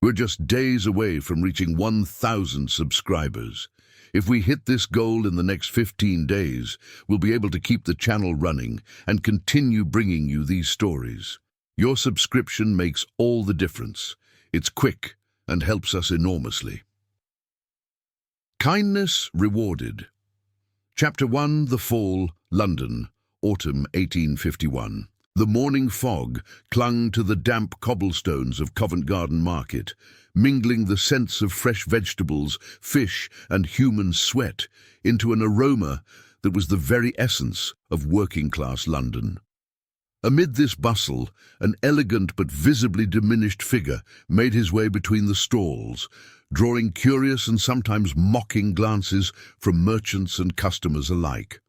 We're just days away from reaching 1,000 subscribers. If we hit this goal in the next 15 days, we'll be able to keep the channel running and continue bringing you these stories. Your subscription makes all the difference. It's quick and helps us enormously. Kindness Rewarded. Chapter 1, The Fall, London, Autumn 1851. The morning fog clung to the damp cobblestones of Covent Garden Market, mingling the scents of fresh vegetables, fish, and human sweat into an aroma that was the very essence of working-class London. Amid this bustle, an elegant but visibly diminished figure made his way between the stalls, drawing curious and sometimes mocking glances from merchants and customers alike.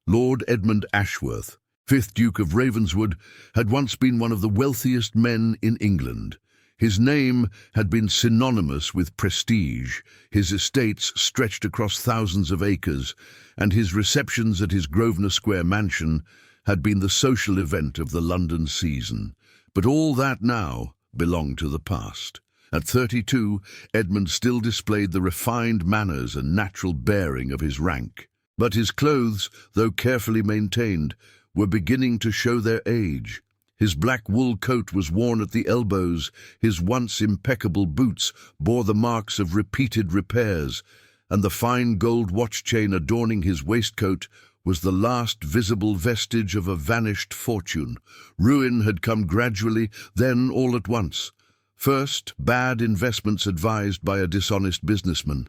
Lord Edmund Ashworth, 5th Duke of Ravenswood, had once been one of the wealthiest men in England. His name had been synonymous with prestige, his estates stretched across thousands of acres, and his receptions at his Grosvenor Square mansion had been the social event of the London season. But all that now belonged to the past. At 32, Edmund still displayed the refined manners and natural bearing of his rank. But his clothes, though carefully maintained, were beginning to show their age. His black wool coat was worn at the elbows, his once impeccable boots bore the marks of repeated repairs, and the fine gold watch chain adorning his waistcoat was the last visible vestige of a vanished fortune. Ruin had come gradually, then all at once. First, bad investments advised by a dishonest businessman.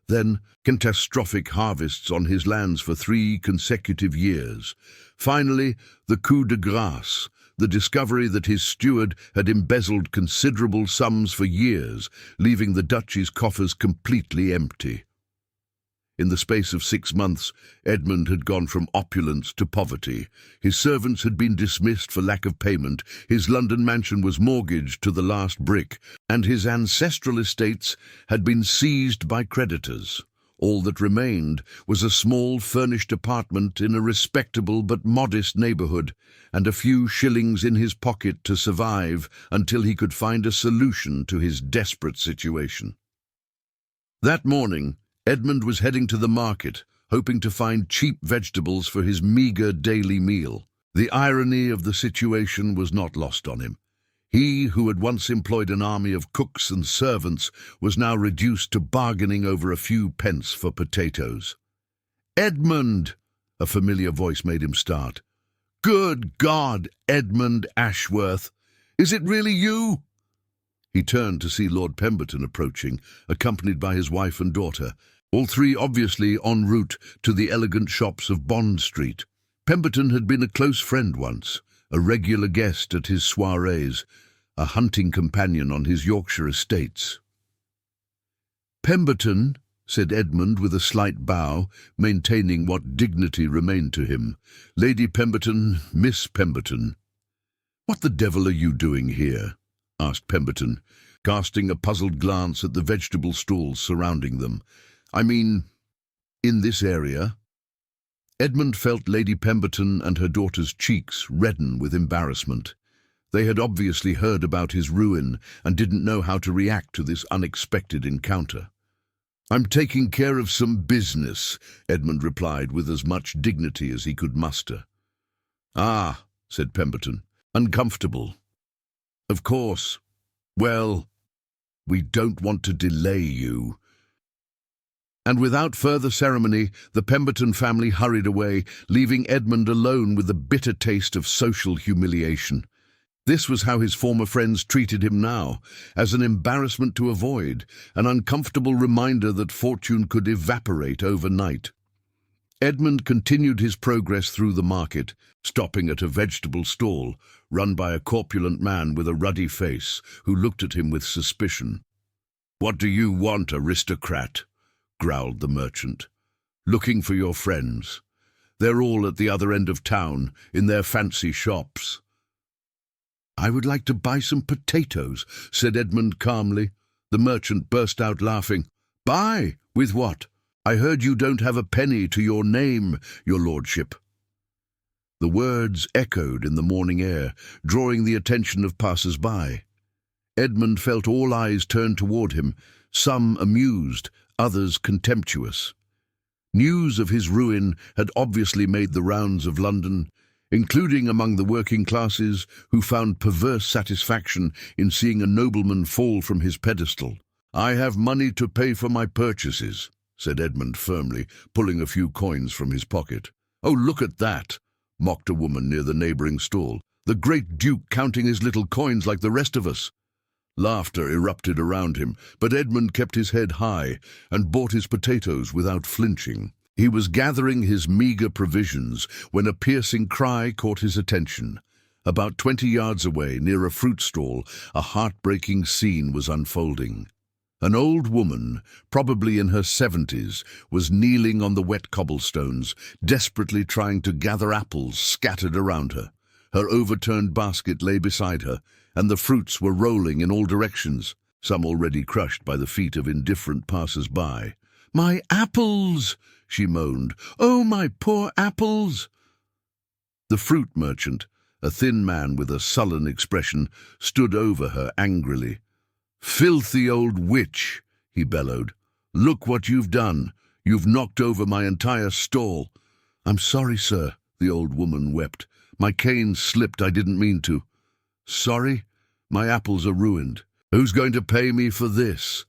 Then, catastrophic harvests on his lands for 3 consecutive years. Finally, the coup de grâce, the discovery that his steward had embezzled considerable sums for years, leaving the duchy's coffers completely empty. In the space of 6 months, Edmund had gone from opulence to poverty. His servants had been dismissed for lack of payment, his London mansion was mortgaged to the last brick, and his ancestral estates had been seized by creditors. All that remained was a small furnished apartment in a respectable but modest neighbourhood, and a few shillings in his pocket to survive until he could find a solution to his desperate situation. That morning, Edmund was heading to the market, hoping to find cheap vegetables for his meagre daily meal. The irony of the situation was not lost on him. He, who had once employed an army of cooks and servants, was now reduced to bargaining over a few pence for potatoes. "Edmund!" a familiar voice made him start. "Good God, Edmund Ashworth! Is it really you?" He turned to see Lord Pemberton approaching, accompanied by his wife and daughter, all three obviously en route to the elegant shops of Bond Street. Pemberton had been a close friend once, a regular guest at his soirees, a hunting companion on his Yorkshire estates. "Pemberton," said Edmund with a slight bow, maintaining what dignity remained to him. "Lady Pemberton, Miss Pemberton." "What the devil are you doing here?" asked Pemberton, casting a puzzled glance at the vegetable stalls surrounding them. "I mean, in this area?" Edmund felt Lady Pemberton and her daughter's cheeks redden with embarrassment. They had obviously heard about his ruin and didn't know how to react to this unexpected encounter. "I'm taking care of some business," Edmund replied with as much dignity as he could muster. "Ah," said Pemberton, "uncomfortable." "Of course. Well, we don't want to delay you." And without further ceremony, the Pemberton family hurried away, leaving Edmund alone with the bitter taste of social humiliation. This was how his former friends treated him now, as an embarrassment to avoid, an uncomfortable reminder that fortune could evaporate overnight. Edmund continued his progress through the market, stopping at a vegetable stall run by a corpulent man with a ruddy face, who looked at him with suspicion. "What do you want, aristocrat?" growled the merchant. "Looking for your friends. They're all at the other end of town, in their fancy shops." "I would like to buy some potatoes," said Edmund calmly. The merchant burst out laughing. "Buy? With what? I heard you don't have a penny to your name, your lordship." The words echoed in the morning air, drawing the attention of passers-by. Edmund felt all eyes turned toward him, some amused, others contemptuous. News of his ruin had obviously made the rounds of London, including among the working classes who found perverse satisfaction in seeing a nobleman fall from his pedestal. "I have money to pay for my purchases," said Edmund firmly, pulling a few coins from his pocket. "Oh, look at that," mocked a woman near the neighbouring stall. "The great Duke counting his little coins like the rest of us." Laughter erupted around him, but Edmund kept his head high and bought his potatoes without flinching. He was gathering his meagre provisions when a piercing cry caught his attention. About 20 yards away, near a fruit stall, a heartbreaking scene was unfolding. An old woman, probably in her 70s, was kneeling on the wet cobblestones, desperately trying to gather apples scattered around her. Her overturned basket lay beside her, and the fruits were rolling in all directions, some already crushed by the feet of indifferent passers-by. "My apples!" she moaned. "Oh, my poor apples!" The fruit merchant, a thin man with a sullen expression, stood over her angrily. "Filthy old witch," he bellowed. "Look what you've done. You've knocked over my entire stall." "I'm sorry, sir," the old woman wept. "My cane slipped, I didn't mean to." "Sorry? My apples are ruined. Who's going to pay me for this?"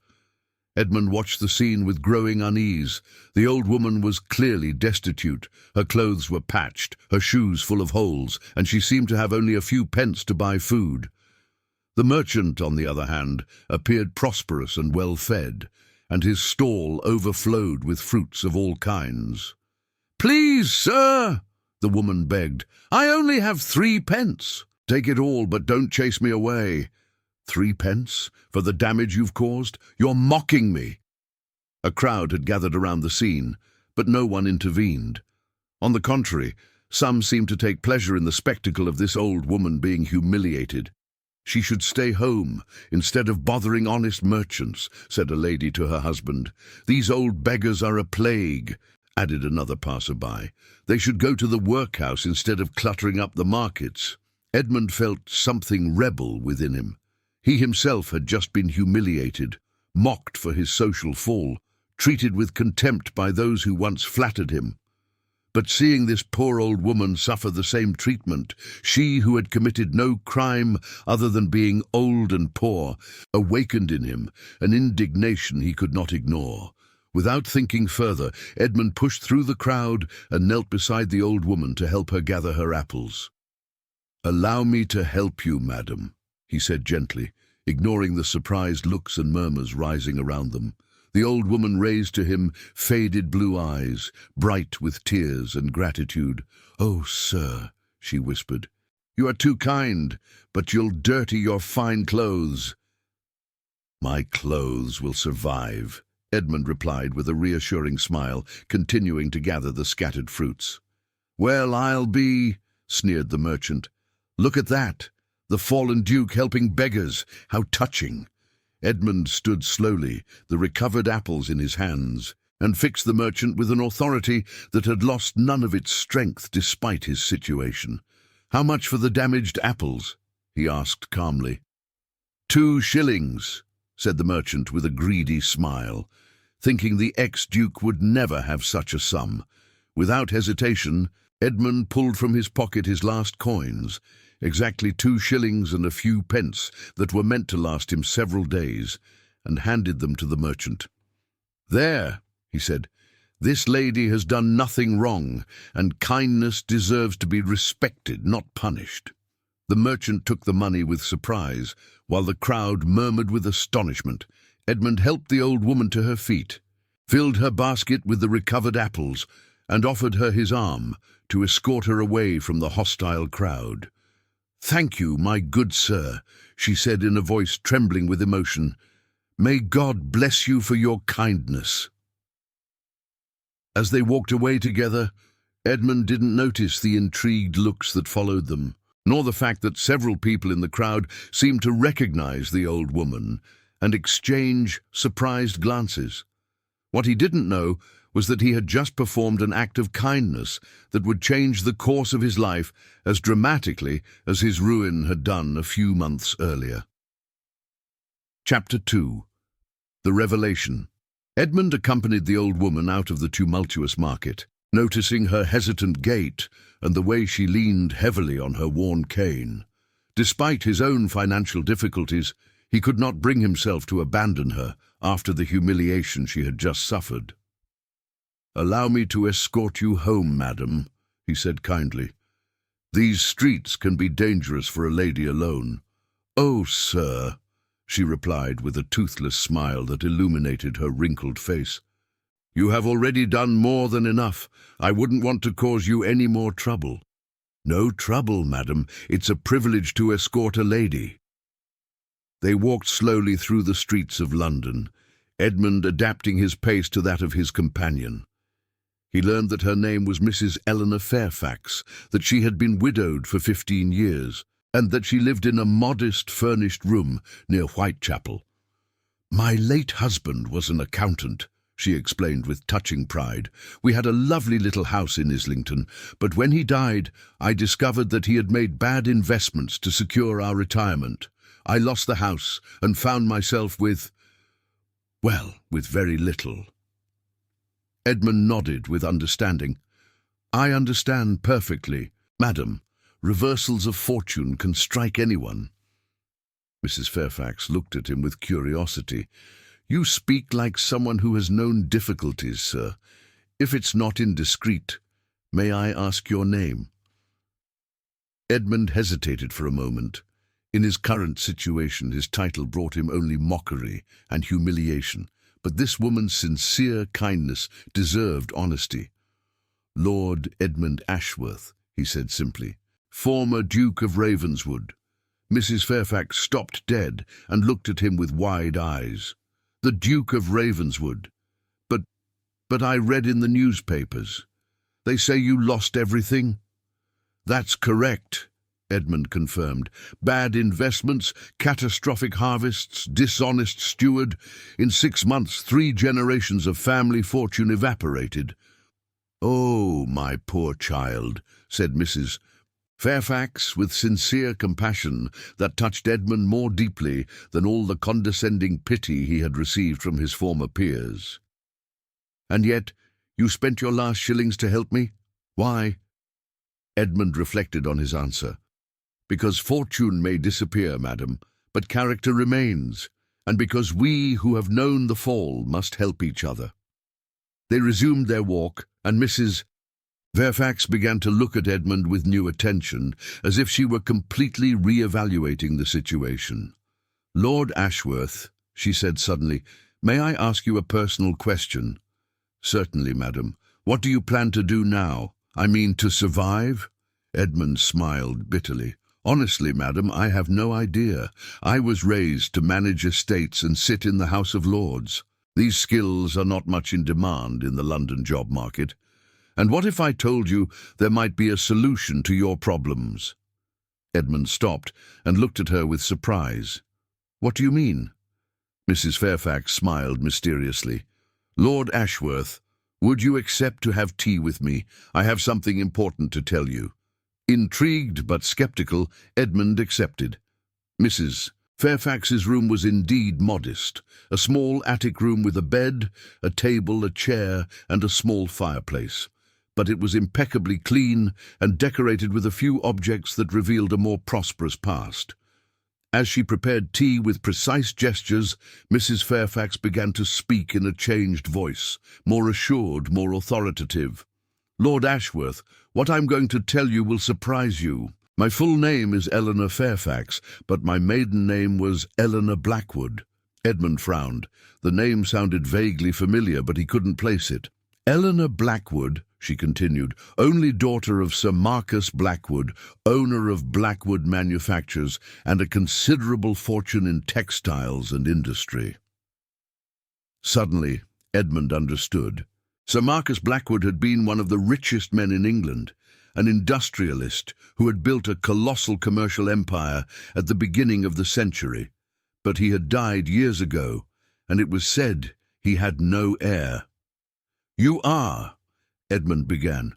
Edmund watched the scene with growing unease. The old woman was clearly destitute. Her clothes were patched, her shoes full of holes, and she seemed to have only a few pence to buy food. The merchant, on the other hand, appeared prosperous and well-fed, and his stall overflowed with fruits of all kinds. "Please, sir," the woman begged, "I only have 3 pence. Take it all, but don't chase me away." 3 pence? For the damage you've caused? You're mocking me." A crowd had gathered around the scene, but no one intervened. On the contrary, some seemed to take pleasure in the spectacle of this old woman being humiliated. "She should stay home instead of bothering honest merchants," said a lady to her husband. "These old beggars are a plague," added another passer-by. "They should go to the workhouse instead of cluttering up the markets." Edmund felt something rebel within him. He himself had just been humiliated, mocked for his social fall, treated with contempt by those who once flattered him. But seeing this poor old woman suffer the same treatment, she who had committed no crime other than being old and poor, awakened in him an indignation he could not ignore. Without thinking further, Edmund pushed through the crowd and knelt beside the old woman to help her gather her apples. "Allow me to help you, madam," he said gently, ignoring the surprised looks and murmurs rising around them. The old woman raised to him faded blue eyes, bright with tears and gratitude. "Oh, sir," she whispered, "you are too kind, but you'll dirty your fine clothes." "My clothes will survive," Edmund replied with a reassuring smile, continuing to gather the scattered fruits. "Well, I'll be," sneered the merchant. "Look at that! The fallen Duke helping beggars! How touching!" Edmund stood slowly, the recovered apples in his hands, and fixed the merchant with an authority that had lost none of its strength despite his situation. "How much for the damaged apples?" he asked calmly. 2 shillings, said the merchant with a greedy smile, thinking the ex-duke would never have such a sum. Without hesitation, Edmund pulled from his pocket his last coins, exactly 2 shillings and a few pence that were meant to last him several days, and handed them to the merchant. "There," he said, "this lady has done nothing wrong, and kindness deserves to be respected, not punished." The merchant took the money with surprise, while the crowd murmured with astonishment. Edmund helped the old woman to her feet, filled her basket with the recovered apples, and offered her his arm to escort her away from the hostile crowd. "Thank you, my good sir," she said in a voice trembling with emotion. "May God bless you for your kindness." As they walked away together, Edmund didn't notice the intrigued looks that followed them, nor the fact that several people in the crowd seemed to recognize the old woman and exchange surprised glances. What he didn't know was that he had just performed an act of kindness that would change the course of his life as dramatically as his ruin had done a few months earlier. Chapter 2. The Revelation. Edmund accompanied the old woman out of the tumultuous market, noticing her hesitant gait and the way she leaned heavily on her worn cane. Despite his own financial difficulties, he could not bring himself to abandon her after the humiliation she had just suffered. "Allow me to escort you home, madam," he said kindly. "These streets can be dangerous for a lady alone." "Oh, sir," she replied with a toothless smile that illuminated her wrinkled face. "You have already done more than enough. I wouldn't want to cause you any more trouble." "No trouble, madam. It's a privilege to escort a lady." They walked slowly through the streets of London, Edmund adapting his pace to that of his companion. He learned that her name was Mrs. Eleanor Fairfax, that she had been widowed for 15 years, and that she lived in a modest furnished room near Whitechapel. "My late husband was an accountant," she explained with touching pride. "We had a lovely little house in Islington, but when he died, I discovered that he had made bad investments to secure our retirement. I lost the house and found myself with very little." Edmund nodded with understanding. "I understand perfectly, madam. Reversals of fortune can strike anyone." Mrs. Fairfax looked at him with curiosity. "You speak like someone who has known difficulties, sir. If it's not indiscreet, may I ask your name?" Edmund hesitated for a moment. In his current situation, his title brought him only mockery and humiliation, but this woman's sincere kindness deserved honesty. "Lord Edmund Ashworth," he said simply, "former Duke of Ravenswood." Mrs. Fairfax stopped dead and looked at him with wide eyes. "The Duke of Ravenswood. But I read in the newspapers. They say you lost everything?" "That's correct," Edmund confirmed. "Bad investments, catastrophic harvests, dishonest steward. In 6 months, 3 generations of family fortune evaporated." "Oh, my poor child," said Mrs. Fairfax with sincere compassion that touched Edmund more deeply than all the condescending pity he had received from his former peers. "And yet, you spent your last shillings to help me? Why?" Edmund reflected on his answer. "Because fortune may disappear, madam, but character remains, and because we who have known the fall must help each other." They resumed their walk, and Mrs. Fairfax began to look at Edmund with new attention, as if she were completely re-evaluating the situation. "Lord Ashworth," she said suddenly, "may I ask you a personal question?" "Certainly, madam. What do you plan to do now? I mean, to survive?" Edmund smiled bitterly. "Honestly, madam, I have no idea. I was raised to manage estates and sit in the House of Lords. These skills are not much in demand in the London job market. And what if I told you there might be a solution to your problems?" Edmund stopped and looked at her with surprise. "What do you mean?" Mrs. Fairfax smiled mysteriously. "Lord Ashworth, would you accept to have tea with me? I have something important to tell you." Intrigued but skeptical, Edmund accepted. Mrs. Fairfax's room was indeed modest, a small attic room with a bed, a table, a chair, and a small fireplace. But it was impeccably clean and decorated with a few objects that revealed a more prosperous past. As she prepared tea with precise gestures, Mrs. Fairfax began to speak in a changed voice, more assured, more authoritative. "Lord Ashworth, what I'm going to tell you will surprise you. My full name is Eleanor Fairfax, but my maiden name was Eleanor Blackwood." Edmund frowned. The name sounded vaguely familiar, but he couldn't place it. "Eleanor Blackwood," she continued, "only daughter of Sir Marcus Blackwood, owner of Blackwood Manufactures, and a considerable fortune in textiles and industry." Suddenly, Edmund understood. Sir Marcus Blackwood had been one of the richest men in England, an industrialist who had built a colossal commercial empire at the beginning of the century. But he had died years ago, and it was said he had no heir. "You are," Edmund began.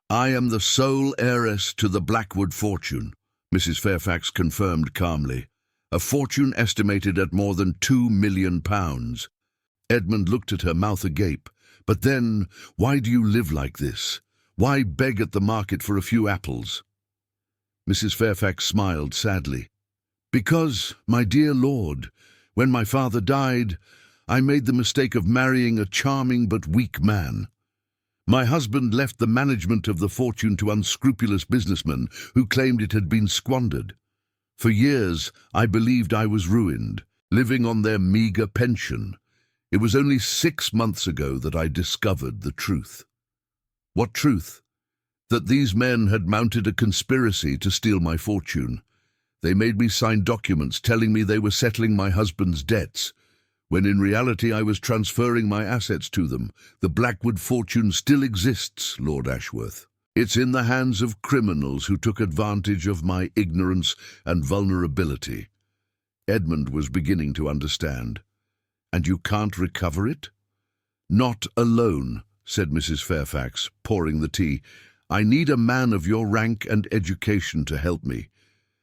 "I am the sole heiress to the Blackwood fortune," Mrs. Fairfax confirmed calmly. a fortune estimated at more than £2 million. Edmund looked at her, mouth agape. But then, why do you live like this? Why beg at the market for a few apples? Mrs. Fairfax smiled sadly. Because, my dear lord, when my father died, I made the mistake of marrying a charming but weak man. My husband left the management of the fortune to unscrupulous businessmen who claimed it had been squandered. For years, I believed I was ruined, living on their meagre pension. It was only 6 months ago that I discovered the truth. What truth? That these men had mounted a conspiracy to steal my fortune. They made me sign documents telling me they were settling my husband's debts, when in reality I was transferring my assets to them. The Blackwood fortune still exists, Lord Ashworth. It's in the hands of criminals who took advantage of my ignorance and vulnerability. Edmund was beginning to understand. And you can't recover it? Not alone, said Mrs. Fairfax, pouring the tea. I need a man of your rank and education to help me.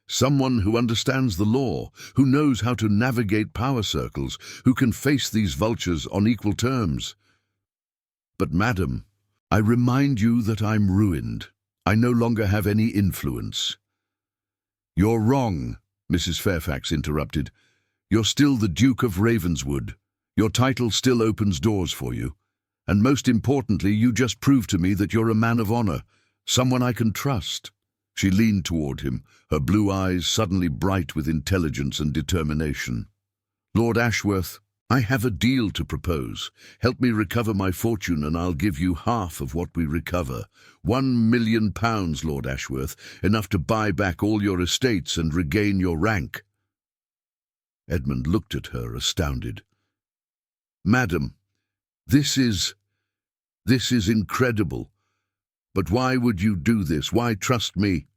Someone who understands the law, who knows how to navigate power circles, who can face these vultures on equal terms. But, madam, I remind you that I'm ruined. I no longer have any influence. You're wrong, Mrs. Fairfax interrupted. You're still the Duke of Ravenswood. Your title still opens doors for you. And most importantly, you just proved to me that you're a man of honor, someone I can trust. She leaned toward him, her blue eyes suddenly bright with intelligence and determination. Lord Ashworth, I have a deal to propose. Help me recover my fortune and I'll give you half of what we recover. £1 million, Lord Ashworth, enough to buy back all your estates and regain your rank. Edmund looked at her, astounded. Madam, this is incredible. But why would you do this? Why trust me?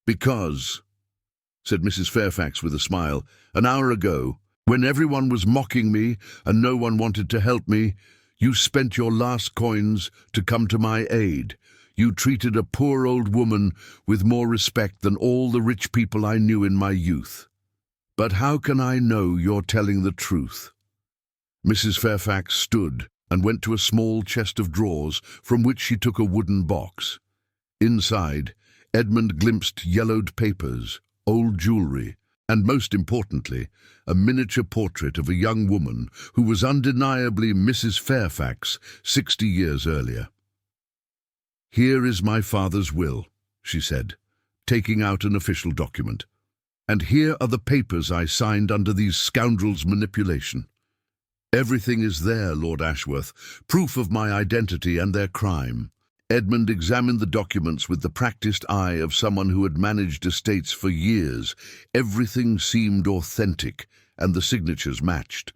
Because, said Mrs. Fairfax with a smile, an hour ago, when everyone was mocking me and no one wanted to help me, you spent your last coins to come to my aid. You treated a poor old woman with more respect than all the rich people I knew in my youth. But how can I know you're telling the truth? Mrs. Fairfax stood and went to a small chest of drawers from which she took a wooden box. Inside, Edmund glimpsed yellowed papers, old jewellery, and most importantly, a miniature portrait of a young woman who was undeniably Mrs. Fairfax 60 years earlier. Here is my father's will, she said, taking out an official document. And here are the papers I signed under these scoundrels' manipulation. Everything is there, Lord Ashworth, proof of my identity and their crime. Edmund examined the documents with the practiced eye of someone who had managed estates for years. Everything seemed authentic, and the signatures matched.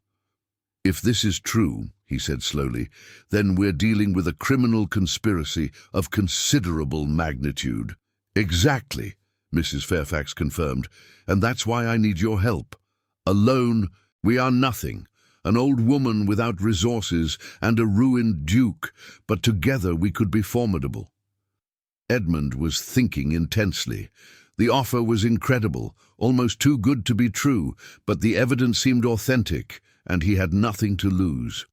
If this is true, he said slowly, then we're dealing with a criminal conspiracy of considerable magnitude. Exactly, Mrs. Fairfax confirmed, and that's why I need your help. Alone, we are nothing. An old woman without resources and a ruined duke, but together we could be formidable. Edmund was thinking intensely. The offer was incredible, almost too good to be true, but the evidence seemed authentic, and he had nothing to lose.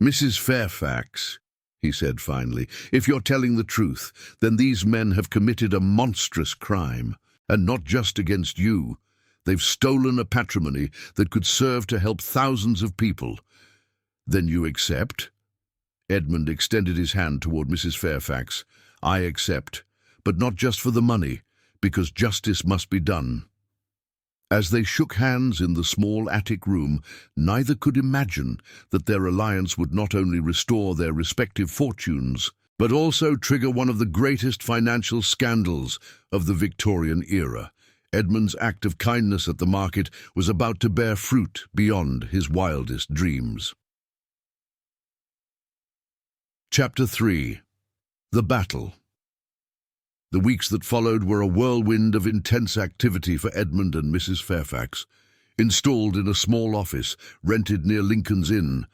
Mrs. Fairfax, he said finally, if you're telling the truth, then these men have committed a monstrous crime, and not just against you. They've stolen a patrimony that could serve to help thousands of people. Then you accept? Edmund extended his hand toward Mrs. Fairfax. I accept, but not just for the money, because justice must be done. As they shook hands in the small attic room, neither could imagine that their alliance would not only restore their respective fortunes, but also trigger one of the greatest financial scandals of the Victorian era. Edmund's act of kindness at the market was about to bear fruit beyond his wildest dreams. Chapter 3. The Battle. The weeks that followed were a whirlwind of intense activity for Edmund and Mrs. Fairfax. Installed in a small office rented near Lincoln's Inn,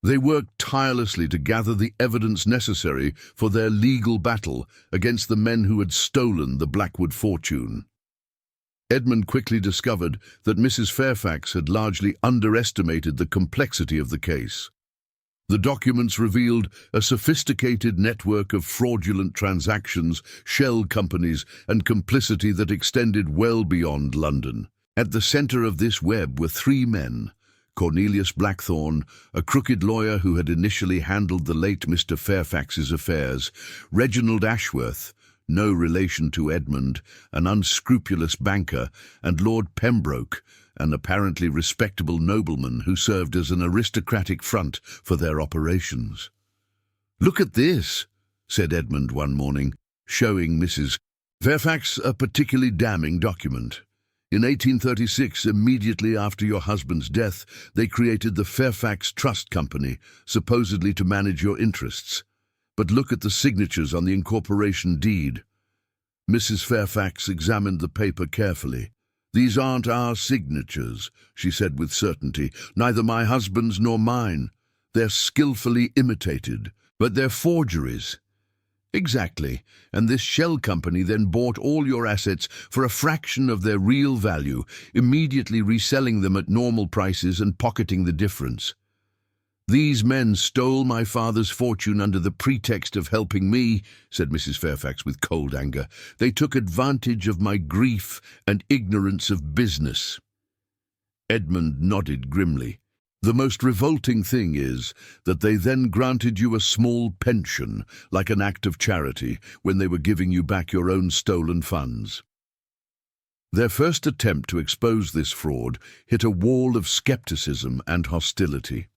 they worked tirelessly to gather the evidence necessary for their legal battle against the men who had stolen the Blackwood fortune. Edmund quickly discovered that Mrs. Fairfax had largely underestimated the complexity of the case. The documents revealed a sophisticated network of fraudulent transactions, shell companies, and complicity that extended well beyond London. At the center of this web were three men: Cornelius Blackthorne, a crooked lawyer who had initially handled the late Mr. Fairfax's affairs; Reginald Ashworth, no relation to Edmund, an unscrupulous banker; and Lord Pembroke, an apparently respectable nobleman who served as an aristocratic front for their operations. "Look at this," said Edmund one morning, showing Mrs. Fairfax a particularly damning document. "In 1836, immediately after your husband's death, they created the Fairfax Trust Company, supposedly to manage your interests. But look at the signatures on the incorporation deed." Mrs. Fairfax examined the paper carefully. "These aren't our signatures," she said with certainty, "neither my husband's nor mine. They're skillfully imitated, but they're forgeries." "Exactly, and this shell company then bought all your assets for a fraction of their real value, immediately reselling them at normal prices and pocketing the difference. These men stole my father's fortune under the pretext of helping me," said Mrs. Fairfax with cold anger. "They took advantage of my grief and ignorance of business." Edmund nodded grimly. "The most revolting thing is that they then granted you a small pension, like an act of charity, when they were giving you back your own stolen funds." Their first attempt to expose this fraud hit a wall of skepticism and hostility.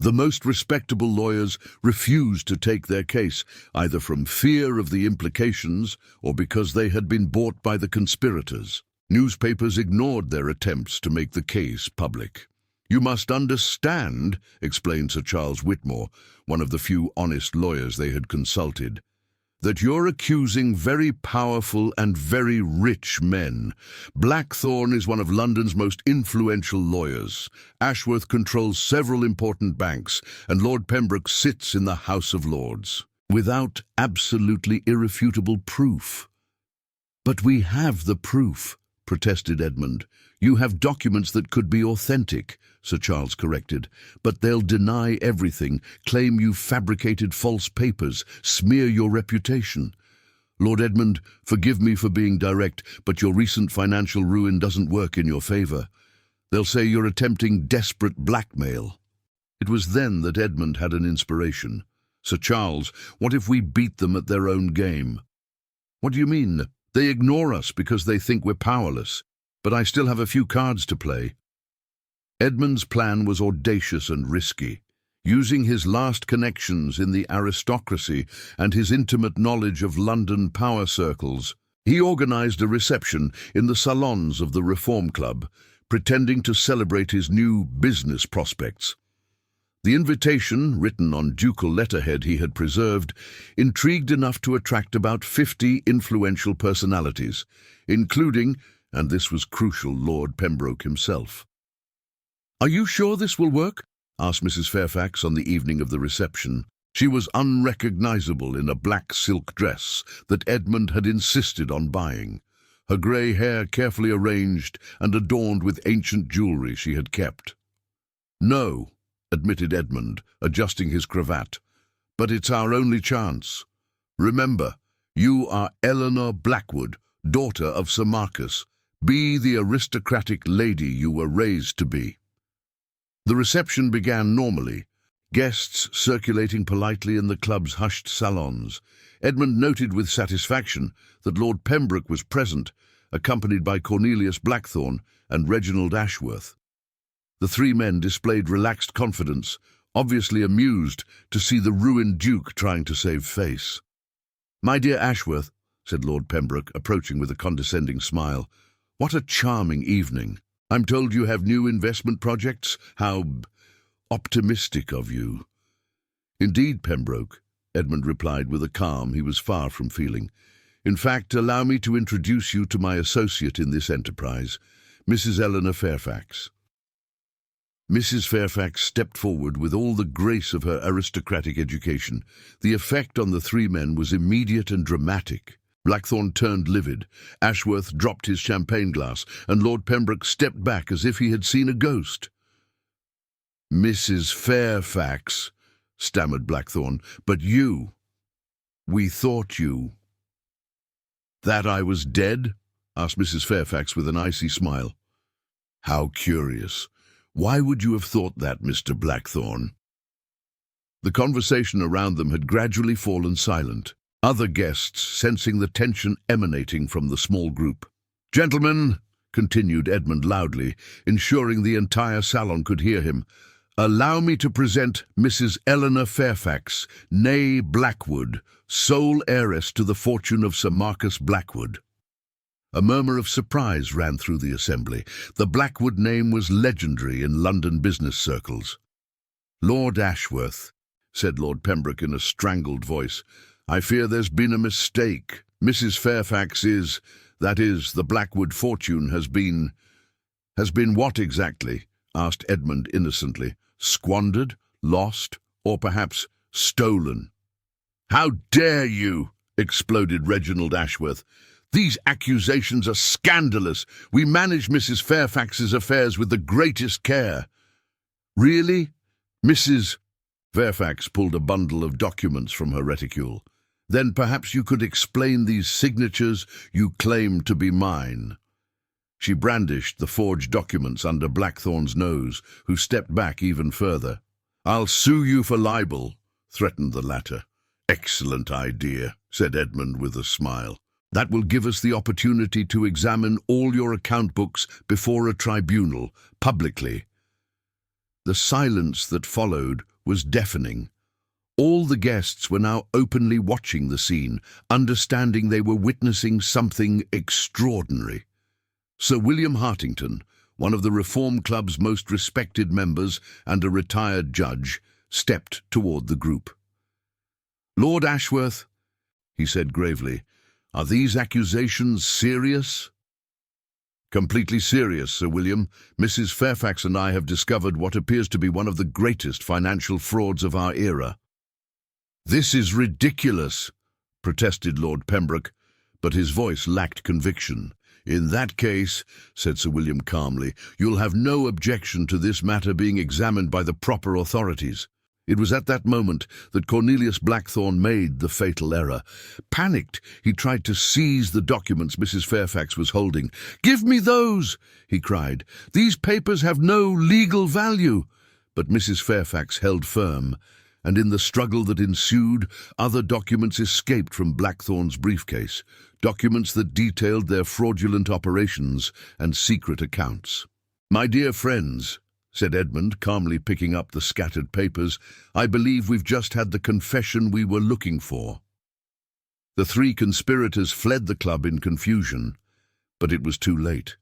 The most respectable lawyers refused to take their case, either from fear of the implications or because they had been bought by the conspirators. Newspapers ignored their attempts to make the case public. "You must understand," explained Sir Charles Whitmore, one of the few honest lawyers they had consulted, "that you're accusing very powerful and very rich men. Blackthorne is one of London's most influential lawyers. Ashworth controls several important banks, and Lord Pembroke sits in the House of Lords. Without absolutely irrefutable proof." "But we have the proof," protested Edmund. "You have documents that could be authentic," Sir Charles corrected, "but they'll deny everything, claim you fabricated false papers, smear your reputation. Lord Edmund, forgive me for being direct, but your recent financial ruin doesn't work in your favour. They'll say you're attempting desperate blackmail." It was then that Edmund had an inspiration. "Sir Charles, what if we beat them at their own game?" "What do you mean?" "They ignore us because they think we're powerless, but I still have a few cards to play." Edmund's plan was audacious and risky. Using his last connections in the aristocracy and his intimate knowledge of London power circles, he organized a reception in the salons of the Reform Club, pretending to celebrate his new business prospects. The invitation, written on ducal letterhead he had preserved, intrigued enough to attract about 50 influential personalities, including, and this was crucial, Lord Pembroke himself. "Are you sure this will work?" asked Mrs. Fairfax on the evening of the reception. She was unrecognizable in a black silk dress that Edmund had insisted on buying, her grey hair carefully arranged and adorned with ancient jewellery she had kept. "No," admitted Edmund, adjusting his cravat, "but it's our only chance. Remember, you are Eleanor Blackwood, daughter of Sir Marcus. Be the aristocratic lady you were raised to be." The reception began normally, guests circulating politely in the club's hushed salons. Edmund noted with satisfaction that Lord Pembroke was present, accompanied by Cornelius Blackthorne and Reginald Ashworth. The three men displayed relaxed confidence, obviously amused to see the ruined Duke trying to save face. "My dear Ashworth," said Lord Pembroke, approaching with a condescending smile, "what a charming evening. I'm told you have new investment projects. How optimistic of you." "Indeed, Pembroke," Edmund replied with a calm he was far from feeling. "In fact, allow me to introduce you to my associate in this enterprise, Mrs. Eleanor Fairfax." Mrs. Fairfax stepped forward with all the grace of her aristocratic education. The effect on the three men was immediate and dramatic. Blackthorne turned livid. Ashworth dropped his champagne glass, and Lord Pembroke stepped back as if he had seen a ghost. "Mrs. Fairfax," stammered Blackthorne, "but you. We thought you—" "That I was dead?" asked Mrs. Fairfax with an icy smile. "How curious. Why would you have thought that, Mr. Blackthorne?" The conversation around them had gradually fallen silent, other guests sensing the tension emanating from the small group. "Gentlemen," continued Edmund loudly, ensuring the entire salon could hear him, "allow me to present Mrs. Eleanor Fairfax, née Blackwood, sole heiress to the fortune of Sir Marcus Blackwood." A murmur of surprise ran through the assembly. The Blackwood name was legendary in London business circles. "Lord Ashworth," said Lord Pembroke in a strangled voice, "I fear there's been a mistake. Mrs. Fairfax that is, the Blackwood fortune has been—" "Has been what exactly?" asked Edmund innocently. "Squandered, lost, or perhaps stolen?" "How dare you!" exploded Reginald Ashworth. "These accusations are scandalous. We manage Mrs. Fairfax's affairs with the greatest care." "Really? Mrs. Fairfax pulled a bundle of documents from her reticule. "Then perhaps you could explain these signatures you claim to be mine." She brandished the forged documents under Blackthorne's nose, who stepped back even further. "I'll sue you for libel," threatened the latter. "Excellent idea," said Edmund with a smile. "That will give us the opportunity to examine all your account books before a tribunal, publicly." The silence that followed was deafening. All the guests were now openly watching the scene, understanding they were witnessing something extraordinary. Sir William Hartington, one of the Reform Club's most respected members and a retired judge, stepped toward the group. "Lord Ashworth," he said gravely, "are these accusations serious?" "Completely serious, Sir William. Mrs. Fairfax and I have discovered what appears to be one of the greatest financial frauds of our era." "This is ridiculous," protested Lord Pembroke, but his voice lacked conviction. "In that case," said Sir William calmly, "you'll have no objection to this matter being examined by the proper authorities." It was at that moment that Cornelius Blackthorne made the fatal error. Panicked, he tried to seize the documents Mrs. Fairfax was holding. "Give me those!" he cried. "These papers have no legal value." But Mrs. Fairfax held firm, and in the struggle that ensued, other documents escaped from Blackthorne's briefcase, documents that detailed their fraudulent operations and secret accounts. "My dear friends," said Edmund, calmly picking up the scattered papers, "I believe we've just had the confession we were looking for." The three conspirators fled the club in confusion, but it was too late.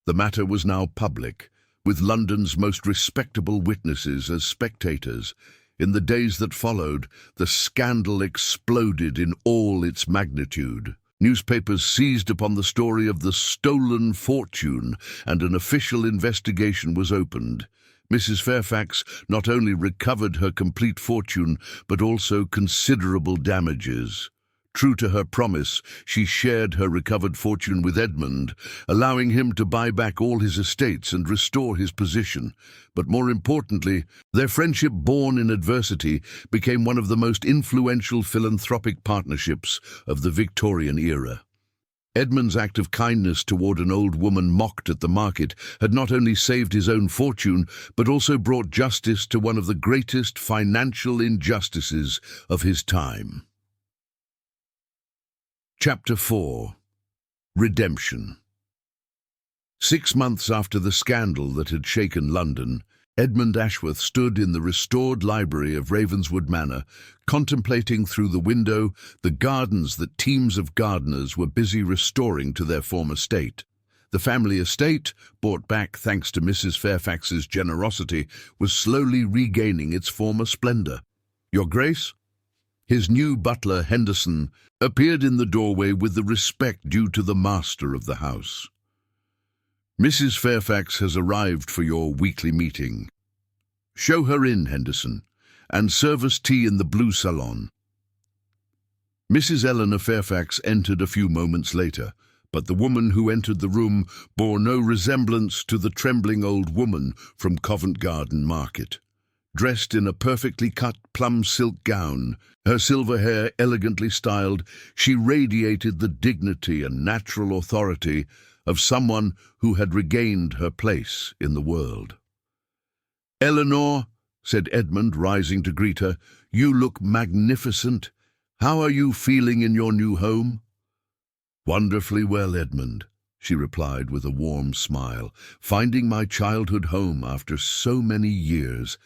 The matter was now public, with London's most respectable witnesses as spectators. In the days that followed, the scandal exploded in all its magnitude. Newspapers seized upon the story of the stolen fortune, and an official investigation was opened. Mrs. Fairfax not only recovered her complete fortune, but also considerable damages. True to her promise, she shared her recovered fortune with Edmund, allowing him to buy back all his estates and restore his position. But more importantly, their friendship born in adversity became one of the most influential philanthropic partnerships of the Victorian era. Edmund's act of kindness toward an old woman mocked at the market had not only saved his own fortune, but also brought justice to one of the greatest financial injustices of his time. Chapter 4. Redemption. 6 months after the scandal that had shaken London, Edmund Ashworth stood in the restored library of Ravenswood Manor, contemplating through the window the gardens that teams of gardeners were busy restoring to their former state. The family estate, bought back thanks to Mrs. Fairfax's generosity, was slowly regaining its former splendor. "Your Grace?" His new butler, Henderson, appeared in the doorway with the respect due to the master of the house. "Mrs. Fairfax has arrived for your weekly meeting. Show her in, Henderson, and serve us tea in the blue salon." Mrs. Eleanor Fairfax entered a few moments later, but the woman who entered the room bore no resemblance to the trembling old woman from Covent Garden Market. Dressed in a perfectly cut plum silk gown, her silver hair elegantly styled, she radiated the dignity and natural authority of someone who had regained her place in the world. "Eleanor," said Edmund, rising to greet her, "you look magnificent. How are you feeling in your new home?" "Wonderfully well, Edmund," she replied with a warm smile. "Finding my childhood home after so many years.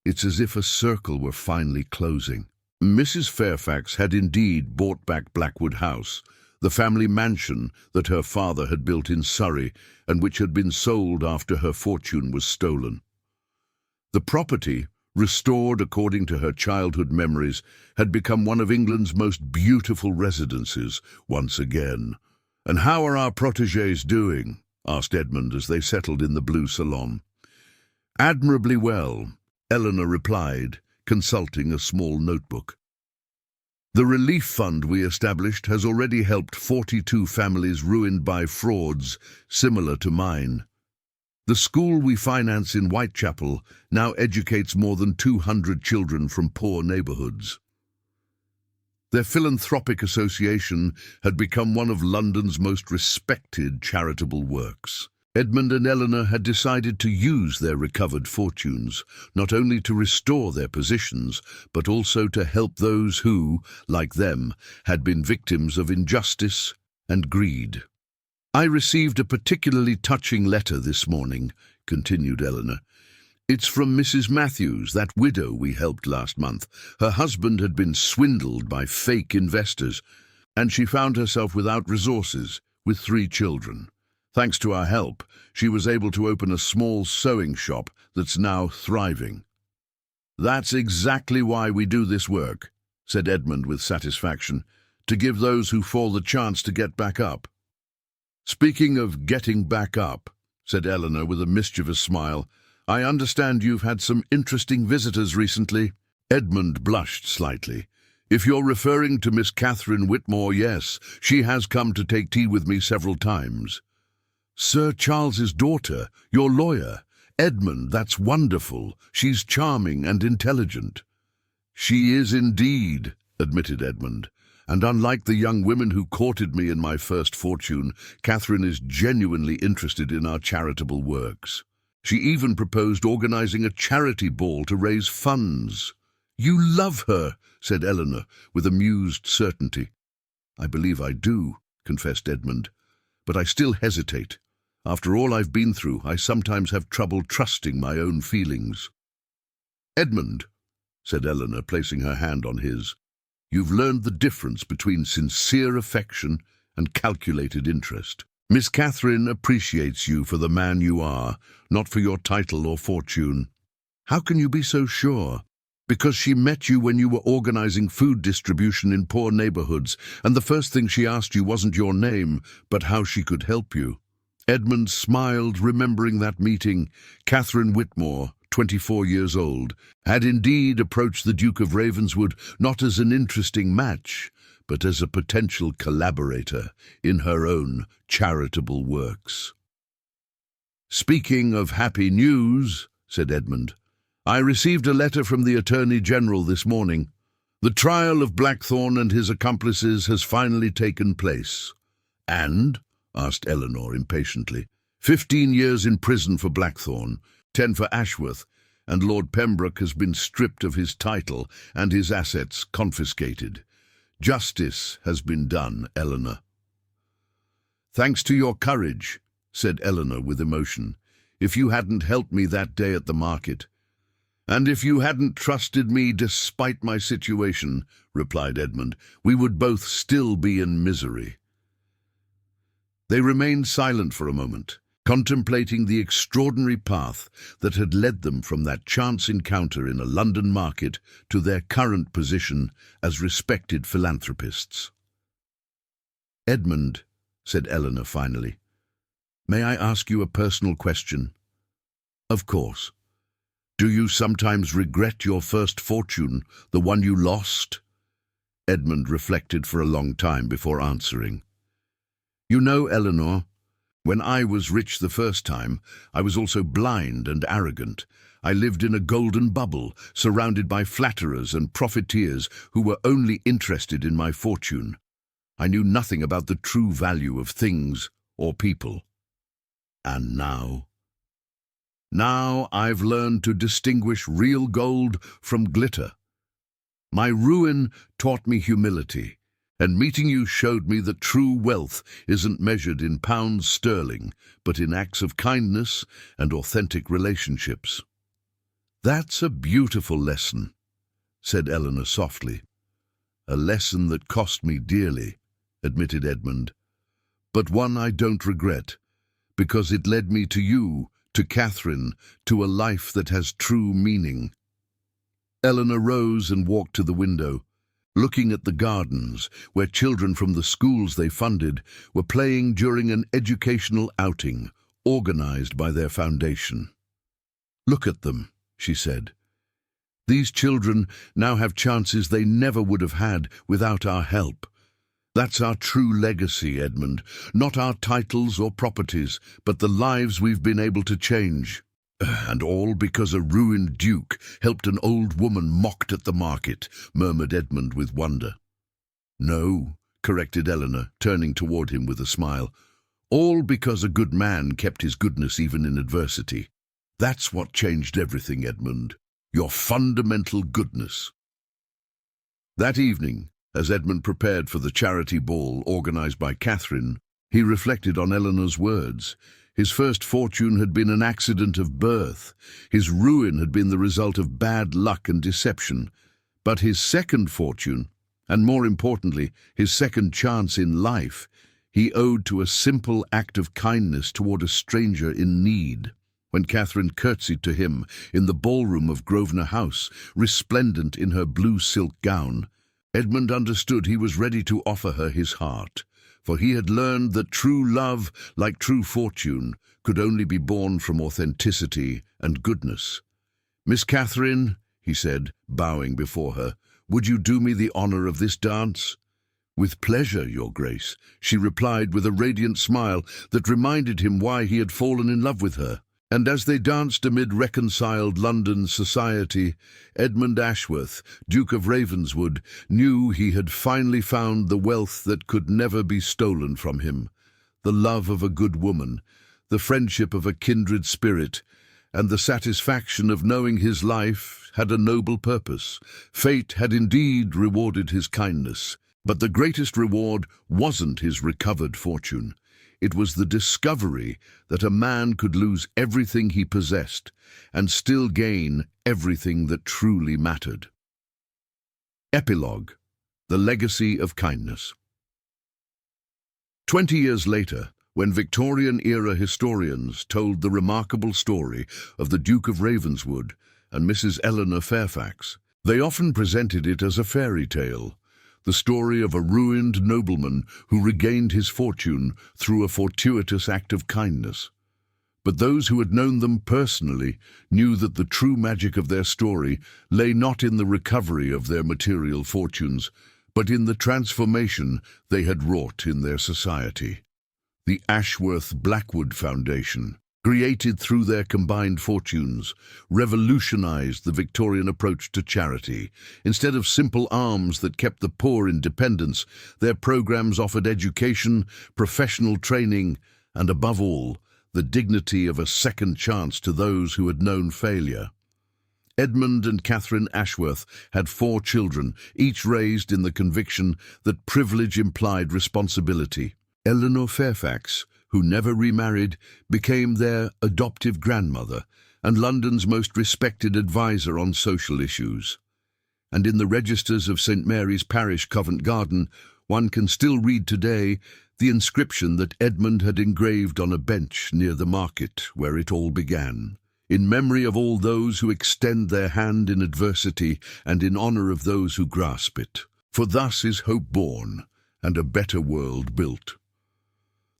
It's as if a circle were finally closing." Mrs. Fairfax had indeed bought back Blackwood House, the family mansion that her father had built in Surrey and which had been sold after her fortune was stolen. The property, restored according to her childhood memories, had become one of England's most beautiful residences once again. "And how are our protégés doing?" asked Edmund as they settled in the blue salon. "Admirably well," Eleanor replied, consulting a small notebook. "The relief fund we established has already helped 42 families ruined by frauds similar to mine. The school we finance in Whitechapel now educates more than 200 children from poor neighbourhoods." Their philanthropic association had become one of London's most respected charitable works. Edmund and Eleanor had decided to use their recovered fortunes, not only to restore their positions, but also to help those who, like them, had been victims of injustice and greed. "I received a particularly touching letter this morning," continued Eleanor. "It's from Mrs. Matthews, that widow we helped last month. Her husband had been swindled by fake investors, and she found herself without resources, with 3 children. Thanks to our help, she was able to open a small sewing shop that's now thriving." "That's exactly why we do this work," said Edmund with satisfaction, "to give those who fall the chance to get back up." "Speaking of getting back up," said Eleanor with a mischievous smile, "I understand you've had some interesting visitors recently." Edmund blushed slightly. "If you're referring to Miss Catherine Whitmore, yes, she has come to take tea with me several times." "Sir Charles's daughter, your lawyer. Edmund, that's wonderful. She's charming and intelligent." "She is indeed," admitted Edmund. "And unlike the young women who courted me in my first fortune, Catherine is genuinely interested in our charitable works. She even proposed organizing a charity ball to raise funds." "You love her," said Eleanor, with amused certainty. "I believe I do," confessed Edmund, "but I still hesitate. After all I've been through, I sometimes have trouble trusting my own feelings." "Edmund," said Eleanor, placing her hand on his, "you've learned the difference between sincere affection and calculated interest. Miss Catherine appreciates you for the man you are, not for your title or fortune." "How can you be so sure?" "Because she met you when you were organizing food distribution in poor neighborhoods, and the first thing she asked you wasn't your name, but how she could help you." Edmund smiled, remembering that meeting. Catherine Whitmore, 24 years old, had indeed approached the Duke of Ravenswood not as an interesting match, but as a potential collaborator in her own charitable works. "Speaking of happy news," said Edmund, "I received a letter from the Attorney General this morning. The trial of Blackthorne and his accomplices has finally taken place." "And?" asked Eleanor impatiently. 15 years in prison for Blackthorne, 10 for Ashworth, and Lord Pembroke has been stripped of his title and his assets confiscated. Justice has been done, Eleanor." "Thanks to your courage," said Eleanor with emotion. "If you hadn't helped me that day at the market—" "And if you hadn't trusted me despite my situation," replied Edmund, "we would both still be in misery." They remained silent for a moment, contemplating the extraordinary path that had led them from that chance encounter in a London market to their current position as respected philanthropists. "Edmund," said Eleanor finally, "may I ask you a personal question?" "Of course." "Do you sometimes regret your first fortune, the one you lost?" Edmund reflected for a long time before answering. You know, Eleanor, when I was rich the first time, I was also blind and arrogant. I lived in a golden bubble, surrounded by flatterers and profiteers who were only interested in my fortune. I knew nothing about the true value of things or people. And now? Now I've learned to distinguish real gold from glitter. My ruin taught me humility, and meeting you showed me that true wealth isn't measured in pounds sterling, but in acts of kindness and authentic relationships. That's a beautiful lesson, said Eleanor softly. A lesson that cost me dearly, admitted Edmund, but one I don't regret, because it led me to you, to Catherine, to a life that has true meaning. Eleanor rose and walked to the window, looking at the gardens where children from the schools they funded were playing during an educational outing organized by their foundation. Look at them, she said. These children now have chances they never would have had without our help. That's our true legacy, Edmund, not our titles or properties, but the lives we've been able to change. And all because a ruined duke helped an old woman mocked at the market, murmured Edmund with wonder. No, corrected Eleanor, turning toward him with a smile. All because a good man kept his goodness even in adversity. That's what changed everything, Edmund. Your fundamental goodness. That evening, as Edmund prepared for the charity ball organized by Catherine, he reflected on Eleanor's words. His first fortune had been an accident of birth. His ruin had been the result of bad luck and deception. But his second fortune, and more importantly, his second chance in life, he owed to a simple act of kindness toward a stranger in need. When Catherine curtsied to him in the ballroom of Grosvenor House, resplendent in her blue silk gown, Edmund understood he was ready to offer her his heart, for he had learned that true love, like true fortune, could only be born from authenticity and goodness. Miss Catherine, he said, bowing before her, would you do me the honor of this dance? With pleasure, Your Grace, she replied with a radiant smile that reminded him why he had fallen in love with her. And as they danced amid reconciled London society, Edmund Ashworth, Duke of Ravenswood, knew he had finally found the wealth that could never be stolen from him, the love of a good woman, the friendship of a kindred spirit, and the satisfaction of knowing his life had a noble purpose. Fate had indeed rewarded his kindness, but the greatest reward wasn't his recovered fortune. It was the discovery that a man could lose everything he possessed and still gain everything that truly mattered. Epilogue: The Legacy of Kindness. 20 years later, when Victorian-era historians told the remarkable story of the Duke of Ravenswood and Mrs. Eleanor Fairfax, they often presented it as a fairy tale, the story of a ruined nobleman who regained his fortune through a fortuitous act of kindness. But those who had known them personally knew that the true magic of their story lay not in the recovery of their material fortunes, but in the transformation they had wrought in their society. The Ashworth Blackwood Foundation, created through their combined fortunes, revolutionized the Victorian approach to charity. Instead of simple alms that kept the poor in dependence, their programs offered education, professional training, and above all, the dignity of a second chance to those who had known failure. Edmund and Catherine Ashworth had 4 children, each raised in the conviction that privilege implied responsibility. Eleanor Fairfax, who never remarried, became their adoptive grandmother and London's most respected advisor on social issues. And in the registers of St. Mary's Parish, Covent Garden, one can still read today the inscription that Edmund had engraved on a bench near the market where it all began. In memory of all those who extend their hand in adversity and in honor of those who grasp it. For thus is hope born and a better world built.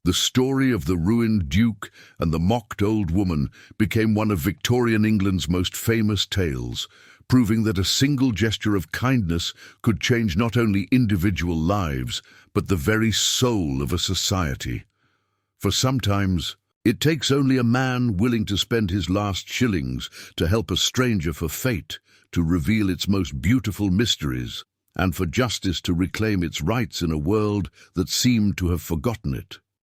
The story of the ruined duke and the mocked old woman became one of Victorian England's most famous tales, proving that a single gesture of kindness could change not only individual lives, but the very soul of a society. For sometimes, it takes only a man willing to spend his last shillings to help a stranger for fate to reveal its most beautiful mysteries, and for justice to reclaim its rights in a world that seemed to have forgotten it.